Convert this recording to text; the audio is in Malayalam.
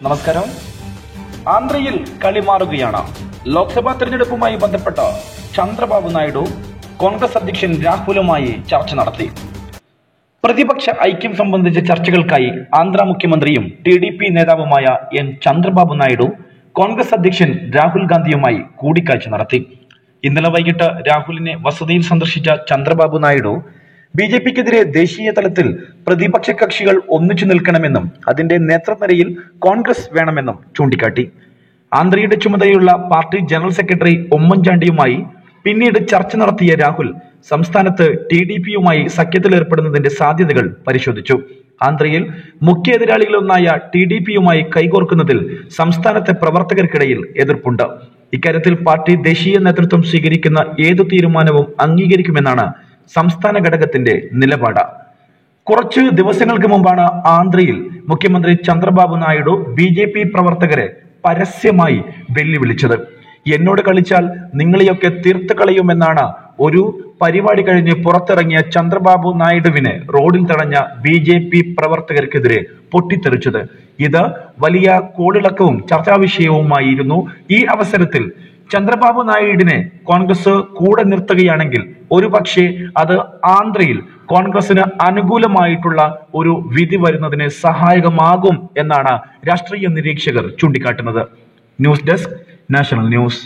നമസ്കാരം. ആന്ധ്രയിൽ കളി മാറുകയാണ്. ലോക്സഭാ തെരഞ്ഞെടുപ്പുമായി ബന്ധപ്പെട്ട് ചന്ദ്രബാബു നായിഡു കോൺഗ്രസ് അധ്യക്ഷൻ രാഹുലുമായി ചർച്ച നടത്തി. പ്രതിപക്ഷ ഐക്യം സംബന്ധിച്ച ചർച്ചകൾക്കായി ആന്ധ്ര മുഖ്യമന്ത്രിയും TDP നേതാവുമായ ചന്ദ്രബാബു നായിഡു കോൺഗ്രസ് അധ്യക്ഷൻ രാഹുൽ ഗാന്ധിയുമായി കൂടിക്കാഴ്ച നടത്തി. ഇന്നലെ വൈകിട്ട് രാഹുലിനെ വസതിയിൽ സന്ദർശിച്ച ചന്ദ്രബാബു നായിഡു BJPക്കെതിരെ ദേശീയ തലത്തിൽ പ്രതിപക്ഷ കക്ഷികൾ ഒന്നിച്ചു നിൽക്കണമെന്നും അതിന്റെ നേതൃനിരയിൽ കോൺഗ്രസ് വേണമെന്നും ചൂണ്ടിക്കാട്ടി. ആന്ധ്രയുടെ ചുമതലയുള്ള പാർട്ടി ജനറൽ സെക്രട്ടറി ഉമ്മൻചാണ്ടിയുമായി പിന്നീട് ചർച്ച നടത്തിയ രാഹുൽ സംസ്ഥാനത്ത് TDPയുമായി സഖ്യത്തിലേർപ്പെടുന്നതിന്റെ സാധ്യതകൾ പരിശോധിച്ചു. ആന്ധ്രയിൽ മുഖ്യ എതിരാളികളൊന്നായ TDPയുമായി കൈകോർക്കുന്നതിൽ സംസ്ഥാനത്തെ പ്രവർത്തകർക്കിടയിൽ എതിർപ്പുണ്ട്. ഇക്കാര്യത്തിൽ പാർട്ടി ദേശീയ നേതൃത്വം സ്വീകരിക്കുന്ന ഏതു തീരുമാനവും അംഗീകരിക്കുമെന്നാണ് സംസ്ഥാന ഘടകത്തിന്റെ നിലപാട്. കുറച്ച് ദിവസങ്ങൾക്ക് മുമ്പാണ് ആന്ധ്രയിൽ മുഖ്യമന്ത്രി ചന്ദ്രബാബു നായിഡു BJP പ്രവർത്തകരെ പരസ്യമായി വെല്ലുവിളിച്ചത്. എന്നോട് കളിച്ചാൽ നിങ്ങളെയൊക്കെ തീർത്ത് കളയുമെന്നാണ് ഒരു പരിപാടി കഴിഞ്ഞ് പുറത്തിറങ്ങിയ ചന്ദ്രബാബു നായിഡുവിനെ റോഡിൽ തടഞ്ഞ BJP പ്രവർത്തകർക്കെതിരെ പൊട്ടിത്തെറിച്ചത്. ഇത് വലിയ കോളിളക്കവും ചർച്ചാ വിഷയവുമായിരുന്നു. ഈ അവസരത്തിൽ ചന്ദ്രബാബു നായിഡുവിനെ കോൺഗ്രസ് കൂടെ നിർത്തുകയാണെങ്കിൽ ഒരുപക്ഷെ അത് ആന്ധ്രയിൽ കോൺഗ്രസിന് അനുകൂലമായിട്ടുള്ള ഒരു വിധി വരുന്നതിന് സഹായകമാകും എന്നാണ് രാഷ്ട്രീയ നിരീക്ഷകർ ചൂണ്ടിക്കാട്ടുന്നത്. News desk, national news.